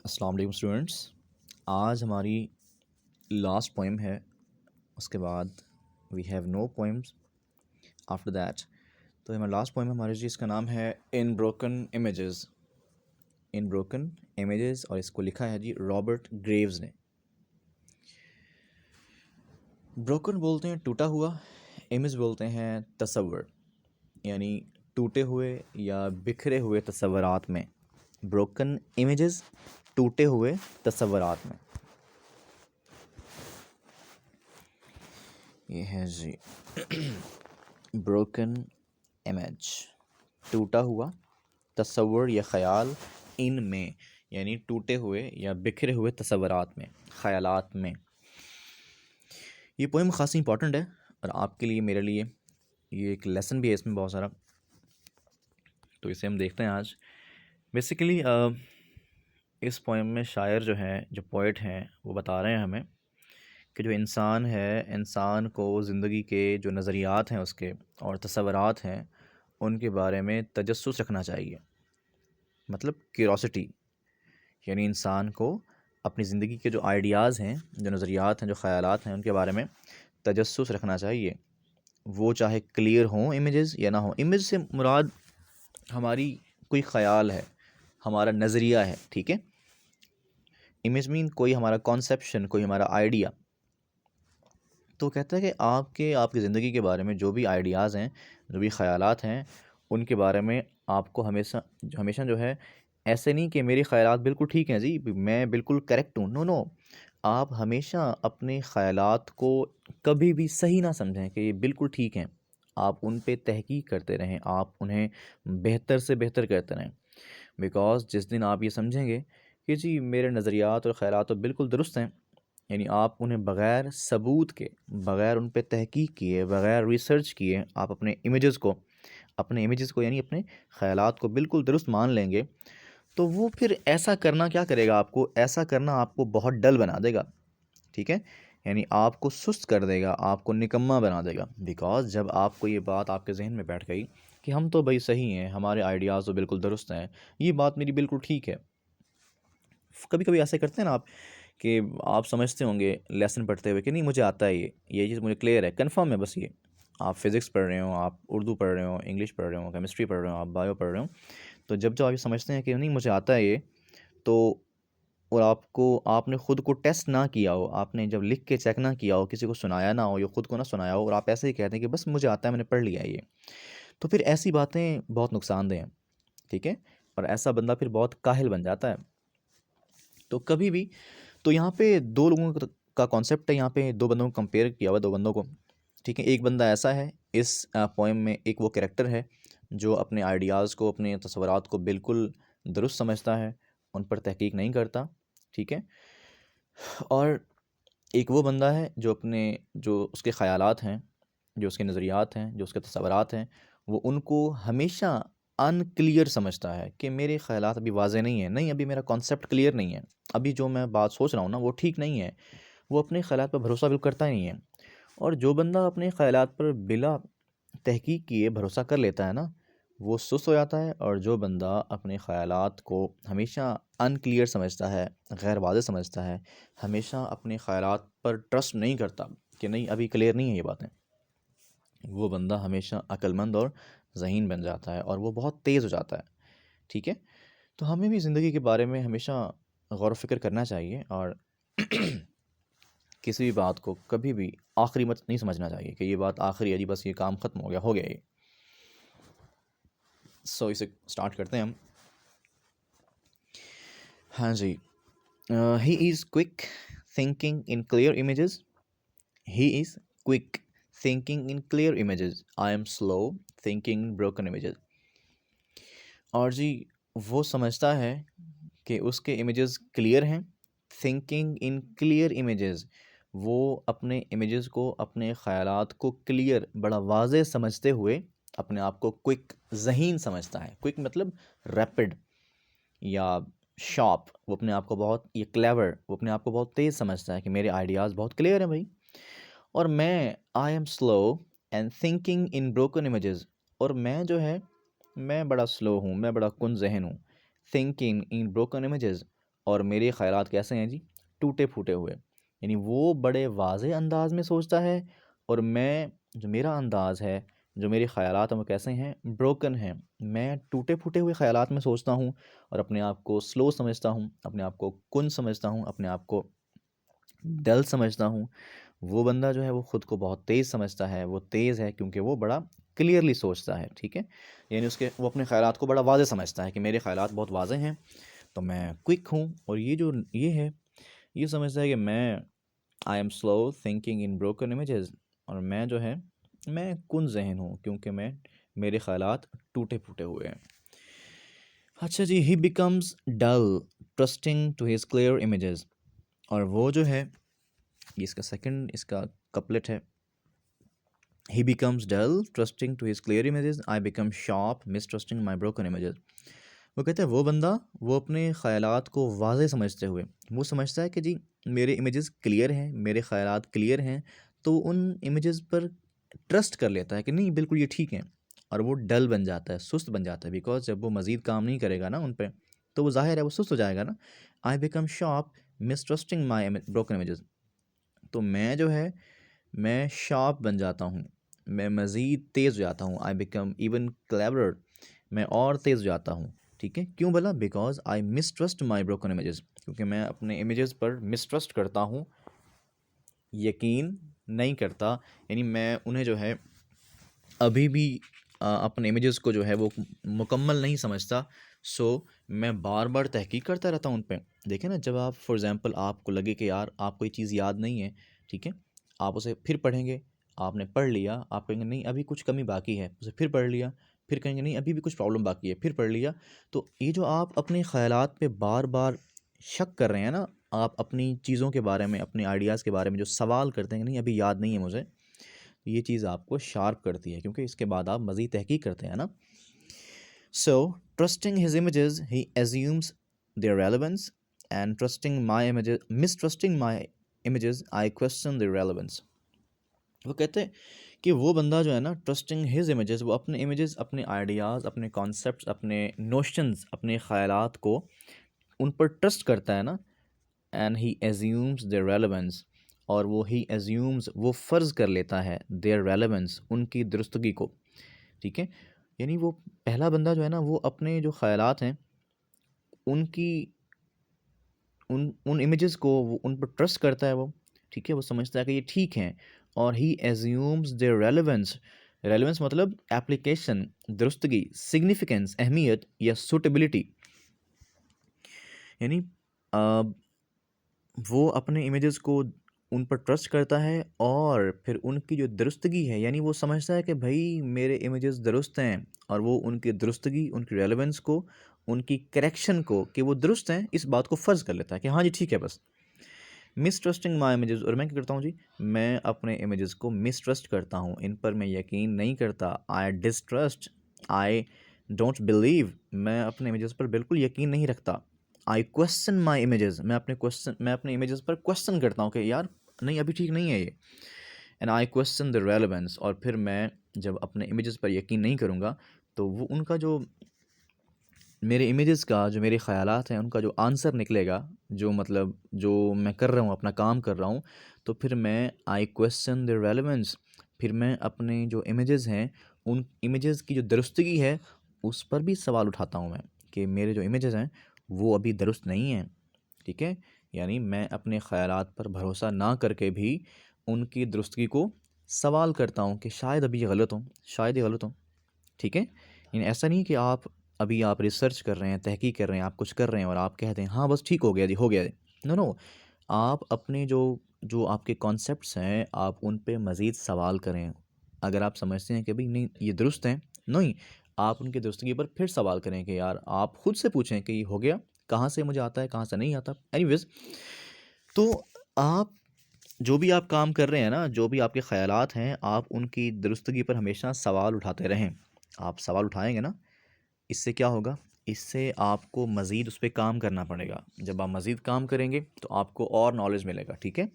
अस्सलाम वालेकुम स्टूडेंट्स। आज हमारी लास्ट पोएम है। उसके बाद we have no poems after that. तो हमारा लास्ट पोएम हमारे जी, इसका नाम है in broken images. In broken images, और इसको लिखा है जी रॉबर्ट ग्रेव्स ने। ब्रोकन बोलते हैं टूटा हुआ, इमेज बोलते हैं तसव्वुर, यानी टूटे हुए या बिखरे हुए तसव्वुरात में। ब्रोकन इमेजेस, टूटे हुए तसव्वुरात में। ये है जी ब्रोकन इमेज, टूटा हुआ तसव्वुर या ख़याल, इन में यानी टूटे हुए या बिखरे हुए तसव्वुरात में, ख़यालात में। ये पोएम ख़ासी इंपॉर्टेंट है और आपके लिए, मेरे लिए ये एक लेसन भी है इसमें बहुत सारा। तो इसे हम देखते हैं आज। बेसिकली इस पोएम में शायर जो है, जो पोइट हैं, वो बता रहे हैं हमें कि जो इंसान है, इंसान को ज़िंदगी के जो नज़रियात हैं उसके और तसव्वुरात हैं उनके बारे में तजस्सुस रखना चाहिए। मतलब क्यूरोसिटी, यानी इंसान को अपनी ज़िंदगी के जो आइडियाज़ हैं, जो नज़रियात हैं, जो ख़यालात हैं, उनके बारे में तजस्सुस रखना चाहिए। वो चाहे क्लियर हों इमेजेस या ना हो। इमेज से मुराद हमारी कोई ख़याल है, हमारा नज़रिया है, ठीक है। इमेज मीन कोई हमारा कॉन्सेप्शन, कोई हमारा आइडिया। तो कहता है कि आपकी ज़िंदगी के बारे में जो भी आइडियाज़ हैं, जो भी ख़यालात हैं, उनके बारे में आपको हमेशा हमेशा जो है, ऐसे नहीं कि मेरे ख़यालात बिल्कुल ठीक हैं जी, मैं बिल्कुल करेक्ट हूँ। नो नो, आप हमेशा अपने ख़यालात को कभी भी सही ना समझें कि ये बिल्कुल ठीक हैं। आप उन पे तहकीक करते रहें, आप उन्हें बेहतर से बेहतर करते रहें। बिकॉज़ जिस दिन आप ये समझेंगे कि जी मेरे नज़रियात और ख़यालात तो बिल्कुल दुरुस्त हैं, यानी आप उन्हें बग़ैर सबूत के, बग़ैर उन पे तहकीक किए, बग़ैर रिसर्च किए आप अपने इमेजेस को यानी अपने ख़यालात को बिल्कुल दुरुस्त मान लेंगे, तो वो फिर ऐसा करना क्या करेगा आपको? ऐसा करना आपको बहुत डल बना देगा, ठीक है? यानी आपको सुस्त कर देगा, आपको निकम्मा बना देगा। बिकॉज़ जब आपको ये बात आपके ज़हन में बैठ गई कि हम तो भई सही हैं, हमारे आइडियाज़ तो बिल्कुल दुरुस्त हैं, ये बात मेरी बिल्कुल ठीक है। कभी-कभी ऐसे करते हैं ना आप कि आप समझते होंगे लेसन पढ़ते हुए कि नहीं मुझे आता है ये चीज़ मुझे क्लियर है, कन्फर्म है बस ये। आप फिज़िक्स पढ़ रहे हो, आप उर्दू पढ़ रहे हो, इंग्लिश पढ़ रहे हो, केमिस्ट्री पढ़ रहे हो, आप बायो पढ़ रहे हो, तो जब आप ये समझते हैं कि नहीं मुझे आता है ये, तो और आपने ख़ुद को टेस्ट ना किया हो, आपने जब लिख के चेक ना किया हो, किसी को सुनाया ना हो या ख़ुद को ना सुनाया हो, और आप ऐसे ही कहते हैं कि बस मुझे आता है, मैंने पढ़ लिया है ये, तो फिर ऐसी बातें बहुत नुकसानदेह हैं, ठीक है। और ऐसा बंदा फिर बहुत काहिल बन जाता है। तो कभी भी, तो यहाँ पे दो लोगों का कॉन्सेप्ट है, यहाँ पे दो बंदों को कंपेयर किया हुआ, दो बंदों को, ठीक है। एक बंदा ऐसा है इस पोएम में, एक वो कैरेक्टर है जो अपने आइडियाज़ को, अपने तस्वुरात को बिल्कुल दुरुस्त समझता है, उन पर तहकीक नहीं करता, ठीक है। और एक वो बंदा है जो उसके ख़यालात हैं, जो उसके नज़रियात हैं, जो उसके तस्वुरात हैं, वो उनको हमेशा अनक्लियर समझता है कि मेरे ख़यालात अभी वाज़ेह नहीं है, नहीं अभी मेरा कॉन्सेप्ट क्लियर नहीं है, अभी जो मैं बात सोच रहा हूँ ना वो ठीक नहीं है। वो अपने ख़यालात पर भरोसा बिल्कुल करता ही नहीं है। और जो बंदा अपने ख़यालात पर बिला तहकीक किए भरोसा कर लेता है ना, वो सुस्त हो जाता है। और जो बंदा अपने ख़यालात को हमेशा अनक्लियर समझता है, गैर वाज़ेह समझता है, हमेशा अपने ख़यालात पर ट्रस्ट नहीं करता कि नहीं अभी क्लियर नहीं है ये बातें, वो बंदा हमेशा अक्लमंद और ज़हीन बन जाता है और वो बहुत तेज़ हो जाता है, ठीक है। तो हमें भी ज़िंदगी के बारे में हमेशा गौर व फ़िक्र करना चाहिए और किसी भी बात को कभी भी आखिरी मत नहीं समझना चाहिए कि ये बात आखिरी है जी, बस ये काम ख़त्म हो गया ये। सो इसे स्टार्ट करते हैं हम। हाँ जी। He is quick thinking in clear images. He is quick thinking in clear images. I am slow thinking in broken images. और जी वो समझता है कि उसके इमेजेस क्लियर हैं। थिंकिंग इन क्लियर इमेजेस, वो अपने इमेजेस को, अपने ख़यालात को क्लियर, बड़ा वाज़ेह समझते हुए अपने आप को क्विक, ज़हीन समझता है। क्विक मतलब रैपिड या शार्प। वो अपने आप को बहुत, ये क्लेवर, वो अपने आप को बहुत तेज़ समझता है कि मेरे आइडियाज़ बहुत क्लियर हैं भाई। और मैं, आई am slow and thinking in broken images, और मैं जो है, मैं बड़ा स्लो हूँ, मैं बड़ा कुन ज़हन हूँ। थिंकिंग इन ब्रोकन इमेजेस, और मेरे ख़यालात कैसे हैं जी, टूटे फूटे हुए। यानी वो बड़े वाज़े अंदाज में सोचता है और मैं जो मेरा अंदाज़ है, जो मेरे ख़यालात हैं वो कैसे हैं, ब्रोकन हैं। मैं टूटे फूटे हुए ख़यालात में सोचता हूँ और अपने आप को स्लो समझता हूँ, अपने आप को कुन समझता हूँ, अपने आप को डल समझता हूँ। वो बंदा जो है वो ख़ुद को बहुत तेज़ समझता है। वो तेज़ है क्योंकि वो बड़ा क्लियरली सोचता है, ठीक है। यानी उसके वो अपने ख़यालात को बड़ा वाज़े समझता है कि मेरे ख़यालात बहुत वाज़े हैं, तो मैं क्विक हूँ। और ये जो ये है, ये समझता है कि मैं आई am slow thinking in broken images, और मैं जो है मैं कुन ज़हन हूँ क्योंकि मेरे ख़यालात टूटे फूटे हुए हैं। अच्छा जी, he becomes dull trusting to his clear images, और वो जो है, ये इसका सेकंड इसका कपलेट है। He becomes dull trusting to his clear images, I become sharp mistrusting my broken images. वो कहते हैं वो बंदा, वो अपने ख़यालात को वाज़े समझते हुए वो समझता है कि जी मेरे इमेजेस क्लियर हैं, मेरे ख़यालात क्लियर हैं, तो उन इमेजेस पर ट्रस्ट कर लेता है कि नहीं बिल्कुल ये ठीक है। और वो डल बन जाता है, सुस्त बन जाता है, बिकॉज जब वो मज़ीद काम नहीं करेगा ना उन पे, तो वो ज़ाहिर है वो सुस्त हो जाएगा ना। I become sharp mistrusting my broken images, तो मैं जो है मैं शार्प बन जाता हूँ, मैं मज़ीद तेज़ हो जाता हूँ। आई बिकम इवन क्लेवर, मैं और तेज़ हो जाता हूँ, ठीक है। क्यों बोला? Because I mistrust my broken images, क्योंकि मैं अपने इमेजेस पर मिसट्रस्ट करता हूँ, यकीन नहीं करता। यानी मैं उन्हें जो है अभी भी अपने इमेजेस को जो है वो मुकम्मल नहीं समझता। सो मैं बार बार तहकीक करता रहता हूँ उन पे। देखें ना, जब आप फॉर एग्ज़ाम्पल आपको लगे कि यार आपको ये चीज़ याद नहीं है, ठीक है, आप उसे फिर पढ़ेंगे। आपने पढ़ लिया, आप कहेंगे नहीं अभी कुछ कमी बाकी है, उसे फिर पढ़ लिया, फिर कहेंगे नहीं अभी भी कुछ प्रॉब्लम बाकी है, फिर पढ़ लिया। तो ये जो आप अपने ख़यालात पे बार बार शक कर रहे हैं ना, आप अपनी चीज़ों के बारे में, अपने आइडियाज़ के बारे में जो सवाल करते हैं कि नहीं अभी याद नहीं है मुझे, ये चीज़ आपको शार्प करती है, क्योंकि इसके बाद आप मज़ीद तहकीक करते हैं ना। So trusting his images he assumes their relevance, and trusting my images mistrusting my images I question their relevance. वो कहते हैं कि वो बंदा जो है ना, ट्रस्टिंग हिज इमेजेस, वो अपने इमेजेस, अपने आइडियाज़, अपने कॉन्सेप्ट्स, अपने नोशंस, अपने ख़यालात को उन पर ट्रस्ट करता है ना। And he assumes their relevance, और वो ही एज्यूम्स, वो फ़र्ज़ कर लेता है देयर रेलेवेंस, उनकी दुरुस्तगी को, ठीक है। यानी वो पहला बंदा जो है ना, वो अपने जो ख़यालात हैं उनकी उन उन इमेजेस को वो उन पर ट्रस्ट करता है वो, ठीक है। वो समझता है कि ये ठीक हैं, और ही एज्यूम्स देयर रेलेवेंस, रेलेवेंस मतलब एप्लीकेशन, दुरुस्तगी, सिग्निफिकेंस, अहमियत या सूटेबिलिटी। यानी वो अपने इमेजेस को उन पर ट्रस्ट करता है, और फिर उनकी जो दुरुस्तगी है, यानी वो समझता है कि भाई मेरे इमेजेस दुरुस्त हैं, और वो उनकी दुरुस्तगी, उनकी रेलेवेंस को, उनकी करेक्शन को, कि वो दुरुस्त हैं, इस बात को फ़र्ज़ कर लेता है कि हाँ जी ठीक है बस। मिसट्रस्टिंग माई इमेजेस, और मैं क्या करता हूँ जी, मैं अपने इमेजेस को मिसट्रस्ट करता हूँ, इन पर मैं यकीन नहीं करता। आई डिसट्रस्ट, आई डोंट बिलीव, मैं अपने इमेजेस पर बिल्कुल यकीन नहीं रखता। आई क्वेश्चन माई इमेजेस, मैं अपने इमेजेस पर क्वेश्चन करता हूँ कि यार नहीं अभी ठीक नहीं है ये। And I question the relevance, और फिर मैं जब अपने इमेजेस पर यकीन नहीं करूँगा, तो वो उनका जो मेरे इमेजेस का, जो मेरे ख़यालात हैं, उनका जो आंसर निकलेगा, जो मतलब जो मैं कर रहा हूँ, अपना काम कर रहा हूँ, तो फिर मैं आई क्वेश्चन द रेलेवेंस, फिर मैं अपने जो इमेजेस हैं, उन इमेजेस की जो दुरुस्तगी है, उस पर भी सवाल उठाता हूँ मैं, कि मेरे जो इमेजेस हैं वो अभी दुरुस्त नहीं हैं, ठीक है। यानी मैं अपने ख़यालात पर भरोसा ना करके भी उनकी दुरुस्तगी को सवाल करता हूँ कि शायद अभी ये गलत हो, शायद ये गलत हो, ठीक है। यानी ऐसा नहीं कि अभी आप रिसर्च कर रहे हैं, तहकीक कर रहे हैं, आप कुछ कर रहे हैं और आप कहते हैं हाँ बस ठीक हो गया जी, हो गया जी। नो नो, आप अपने जो जो आपके कॉन्सेप्ट्स हैं, आप उन पे मज़ीद सवाल करें। अगर आप समझते हैं कि भाई नहीं ये दुरुस्त हैं, नहीं, आप उनकी दुरुस्तगी पर फिर सवाल करें कि यार आप खुद से पूछें कि ये हो गया, कहाँ से मुझे आता है, कहाँ से नहीं आता। एनीवेज, तो आप जो भी आप काम कर रहे हैं ना, जो भी आपके ख़यालात हैं, आप उनकी दुरुस्तगी पर हमेशा सवाल उठाते रहें। आप सवाल उठाएँगे ना, इससे क्या होगा, इससे आपको मज़ीद उस पे काम करना पड़ेगा। जब आप मज़ीद काम करेंगे तो आपको और नॉलेज मिलेगा, ठीक है।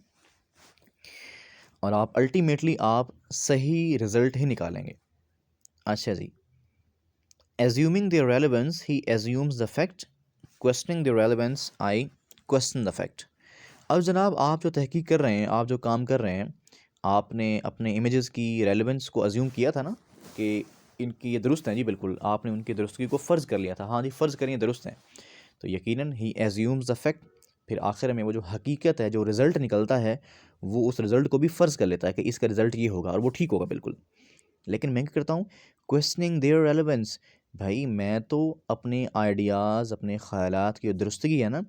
और आप अल्टीमेटली आप सही रिज़ल्ट ही निकालेंगे। अच्छा जी, assuming the relevance he assumes the fact, questioning the relevance I question the fact. अब जनाब आप जो तहकीक कर रहे हैं, आप जो काम कर रहे हैं, आपने अपने इमेजेस की रेलेवेंस को अज्यूम किया था ना कि इनकी ये दुरुस्त हैं जी, बिल्कुल आपने उनकी दुरुस्तगी को फ़र्ज़ कर लिया था, हाँ जी फ़र्ज़ करिए दुरुस्त हैं, तो यकीनन ही एज्यूम्स द फैक्ट, फिर आखिर में वो जो हकीकत है, जो रिज़ल्ट निकलता है, वो उस रिज़ल्ट को भी फ़र्ज़ कर लेता है कि इसका रिज़ल्ट ये होगा और वो ठीक होगा बिल्कुल। लेकिन मैं क्या करता हूँ, क्वेश्चनिंग देयर रेलेवेंस। भाई मैं तो अपने आइडियाज़, अपने ख़यालात की जो दुरुस्तगी है ना,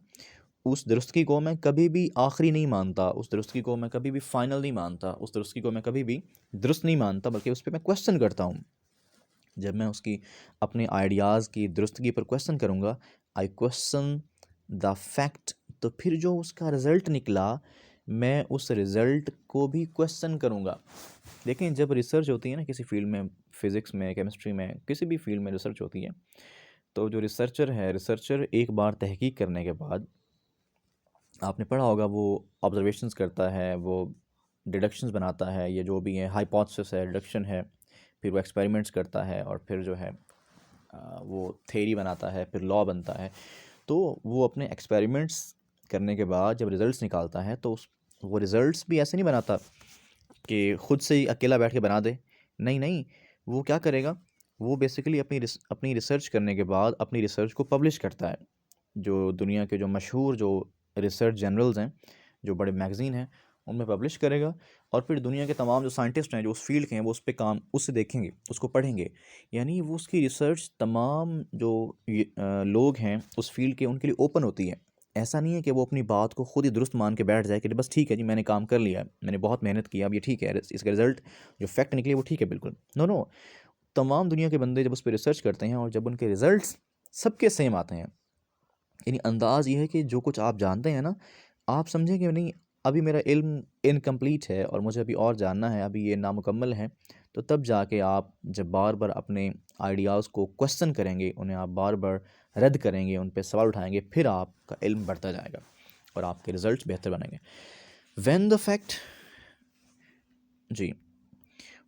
उस दुरुस्तगी को मैं कभी भी आखिरी नहीं मानता, उस दुरुस्तगी को मैं कभी भी फ़ाइनल नहीं मानता, उस दुरुस्तगी को मैं कभी भी दुरुस्त नहीं मानता, बल्कि उस पे मैं क्वेश्चन करता हूँ। जब मैं उसकी अपने आइडियाज़ की दुरुस्तगी पर क्वेश्चन करूँगा, आई क्वेश्चन द फैक्ट, तो फिर जो उसका रिज़ल्ट निकला, मैं उस रिज़ल्ट को भी क्वेश्चन करूँगा। लेकिन जब रिसर्च होती है ना किसी फील्ड में, फ़िज़िक्स में, केमिस्ट्री में, किसी भी फील्ड में रिसर्च होती है, तो जो रिसर्चर है, रिसर्चर एक बार तहकीक करने के बाद, आपने पढ़ा होगा, वो ऑब्जर्वेशंस करता है, वो डिडक्शंस बनाता है, ये जो भी है हाइपोथेसिस है, डिडक्शन है, फिर वो एक्सपेरिमेंट्स करता है और फिर जो है वो थ्योरी बनाता है, फिर लॉ बनता है। तो वो अपने एक्सपेरिमेंट्स करने के बाद जब रिज़ल्ट्स निकालता है, तो उस वो रिज़ल्ट्स भी ऐसे नहीं बनाता कि खुद से ही अकेला बैठ के बना दे। नहीं, नहीं, वो क्या करेगा, वो बेसिकली अपनी रिसर्च करने के बाद अपनी रिसर्च को पब्लिश करता है। जो दुनिया के जो मशहूर जो रिसर्च जर्नल्स हैं, जो बड़े मैगज़ीन हैं, उनमें पब्लिश करेगा और फिर दुनिया के तमाम जो साइंटिस्ट हैं, जो उस फील्ड के हैं, वो उस पे काम उससे देखेंगे, उसको पढ़ेंगे। यानी वो उसकी रिसर्च तमाम जो लोग हैं उस फील्ड के, उनके लिए ओपन होती है। ऐसा नहीं है कि वो अपनी बात को खुद ही दुरुस्त मान के बैठ जाए कि बस ठीक है जी, मैंने काम कर लिया है, मैंने बहुत मेहनत की, अब ये ठीक है, इसका रिज़ल्ट जो फैक्ट निकले वो ठीक है बिल्कुल। नो, नो, तमाम दुनिया के बंदे जब उस पे रिसर्च करते हैं और जब उनके रिज़ल्ट्स सबके सेम आते हैं, यानी अंदाज़ ये है कि जो कुछ आप जानते हैं ना, आप समझें कि नहीं, अभी मेरा इल्म इनकम्प्लीट है और मुझे अभी और जानना है, अभी ये नामुकम्मल है, तो तब जाके आप जब बार-बार अपने आइडियाज़ को क्वेश्चन करेंगे, उन्हें आप बार-बार रद्द करेंगे, उन पे सवाल उठाएँगे, फिर आपका इल्म बढ़ता जाएगा और आपके रिज़ल्ट्स बेहतर बनेंगे। व्हेन द फैक्ट जी,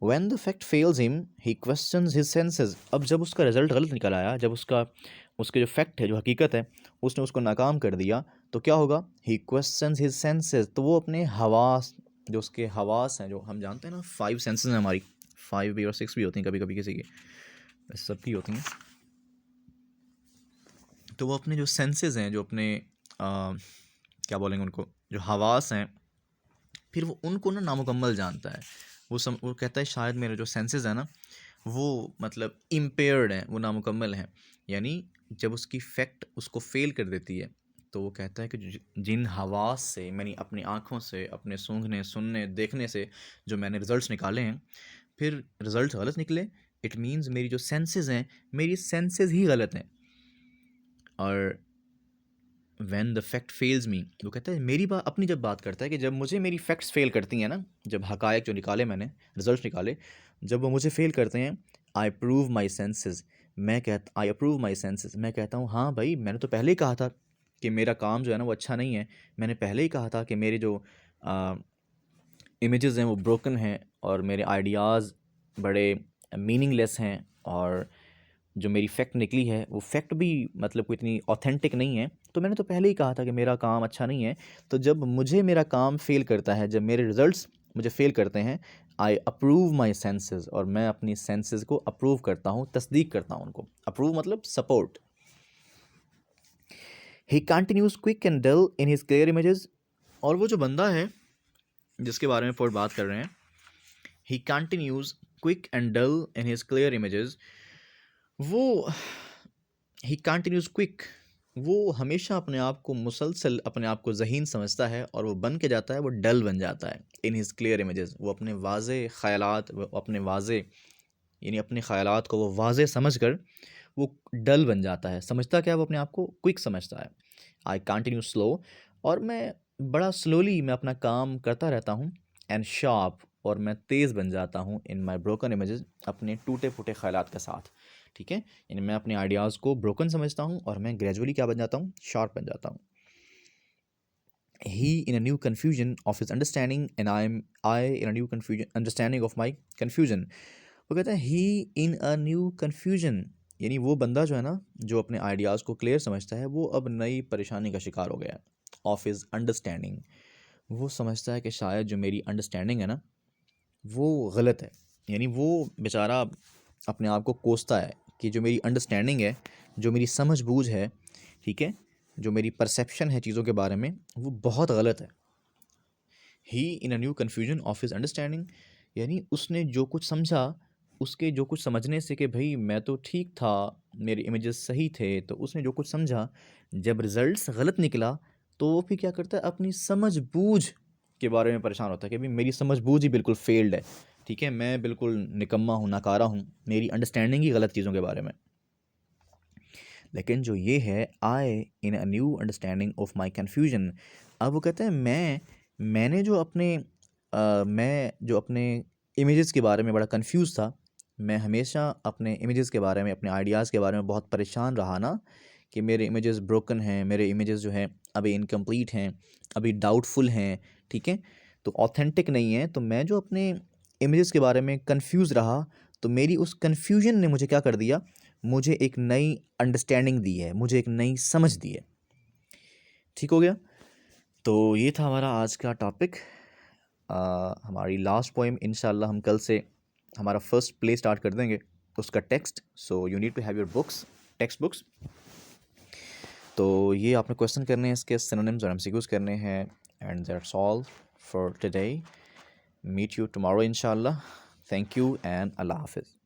when the fact fails him, he questions his senses. अब जब उसका रिज़ल्ट गलत निकल आया, जब उसके जो फैक्ट है, जो हकीकत है, उसने उसको नाकाम कर दिया, तो क्या होगा, ही क्वेश्चंस हिज सेंसेस, तो वो अपने हवास, जो उसके हवास हैं, जो हम जानते हैं ना 5 सेंसेस हैं हमारी, 5 भी और 6 भी होती हैं कभी कभी किसी की, वैसे सबकी होती हैं। तो वो अपने जो सेंसेस हैं, जो अपने क्या बोलेंगे उनको, जो हवास हैं, फिर वो उनको ना नामुकम्मल जानता है। वो कहता है शायद मेरे जो सेंसेस हैं ना, वो मतलब इम्पेयर्ड हैं, वो नामुकम्मल हैं। यानी जब उसकी फैक्ट उसको फेल कर देती है, तो वो कहता है कि जिन हवास से, मैंने अपनी आँखों से, अपने सूंघने, सुनने, देखने से जो मैंने रिज़ल्ट्स निकाले हैं, फिर रिज़ल्ट गलत निकले, इट मीन्स मेरी जो सेंसेस हैं, मेरी सेंसेस ही गलत हैं। और व्हेन द फैक्ट फेल्स मी, वो कहता है मेरी बात, अपनी जब बात करता है कि जब मुझे मेरी फैक्ट्स फेल करती हैं ना, जब हकायक जो निकाले मैंने, रिजल्ट निकाले, जब वो मुझे फेल करते हैं, I prove my senses, I approve my senses, मैं कहता हूँ हाँ भाई, मैंने तो पहले ही कहा था कि मेरा काम जो है ना वो अच्छा नहीं है, मैंने पहले ही कहा था कि मेरे जो इमेजेस हैं वो ब्रोकन हैं और मेरे आइडियाज़ बड़े मीनिंगलेस हैं, और जो मेरी फैक्ट निकली है वो फैक्ट भी मतलब कोई इतनी ऑथेंटिक नहीं है, तो मैंने तो पहले ही कहा था कि मेरा काम अच्छा नहीं है। तो जब मुझे मेरा काम फेल करता है, जब मेरे रिजल्ट्स मुझे फेल करते हैं, आई अप्रूव माई सेंसेस, और मैं अपनी सेंसेस को अप्रूव करता हूँ, तस्दीक करता हूँ उनको। अप्रूव मतलब support. He continues quick and dull in his clear images, और वो जो बंदा है जिसके बारे में फोर्ड बात कर रहे हैं, he continues quick and dull in his clear images, वो ही कंटिन्यूज क्विक, वो हमेशा अपने आप को मुसलसल, अपने आप को ज़हीन समझता है और वो बन के जाता है, वो डल बन जाता है। इन हिज क्लियर इमेजेस, वो अपने वाज़े ख़यालात, वो अपने वाज़े, यानी अपने ख़यालात को वो वाज़े समझ कर वो डल बन जाता है। समझता क्या है वो अपने आप को, क्विक समझता है। आई कंटिन्यू स्लो, और मैं बड़ा स्लोली मैं अपना काम करता रहता हूँ। एंड शार्प, और मैं तेज़ बन जाता हूँ। इन माई ब्रोकन इमेजेस, अपने टूटे फूटे ख्यालात के साथ। ठीक है, यानी मैं अपने आइडियाज़ को ब्रोकन समझता हूँ और मैं ग्रेजुअली क्या बन जाता हूँ, शार्प बन जाता हूँ। He in a new confusion of his understanding, and I in a new confusion understanding of my confusion. वो कहता है he in a new confusion, यानी वो बंदा जो है ना, जो अपने आइडियाज़ को क्लियर समझता है, वो अब नई परेशानी का शिकार हो गया है। Of his understanding. वो समझता है कि शायद जो मेरी अंडरस्टैंडिंग है ना वो गलत है, यानी वो बेचारा अपने आप को कोसता है कि जो मेरी अंडरस्टैंडिंग है, जो मेरी समझ बूझ है, ठीक है, जो मेरी परसेप्शन है चीज़ों के बारे में, वो बहुत गलत है। He in a new confusion of his understanding, यानी उसने जो कुछ समझा, उसके जो कुछ समझने से कि भाई मैं तो ठीक था, मेरे इमेजेस सही थे, तो उसने जो कुछ समझा, जब रिजल्ट्स गलत निकला तो वो फिर क्या करता है, अपनी समझ बूझ के बारे में परेशान होता है कि भाई मेरी समझ बूझ ही बिल्कुल फेल्ड है, ठीक है, मैं बिल्कुल निकम्मा हूँ, नाकारा हूँ, मेरी अंडरस्टैंडिंग ही गलत चीज़ों के बारे में। लेकिन जो ये है, I in a new understanding of my confusion, अब वो कहते हैं मैं जो अपने इमेजेस के बारे में बड़ा कंफ्यूज था, मैं हमेशा अपने इमेजेस के बारे में, अपने आइडियाज़ के बारे में बहुत परेशान रहा ना, कि मेरे इमेजेस ब्रोकन हैं, मेरे इमेजेस जो हैं अभी इनकम्प्लीट हैं, अभी डाउटफुल हैं, ठीक है, तो ऑथेंटिक नहीं है। तो मैं जो अपने इमेजेस के बारे में कंफ्यूज रहा, तो मेरी उस कन्फ्यूजन ने मुझे क्या कर दिया, मुझे एक नई अंडरस्टैंडिंग दी है, मुझे एक नई समझ दी है। ठीक हो गया। तो ये था हमारा आज का टॉपिक। हमारी लास्ट पोएम इंशाल्लाह हम कल से हमारा फर्स्ट प्ले स्टार्ट कर देंगे, उसका text. So you need to have your books, textbooks. तो ये आपने क्वेश्चन करने हैं, इसके सिनोनिम्स और एमसीक्यूज करने हैं, and that's all for today. Meet you tomorrow इंशाल्लाह। थैंक यू एंड अल्लाह हाफिज़।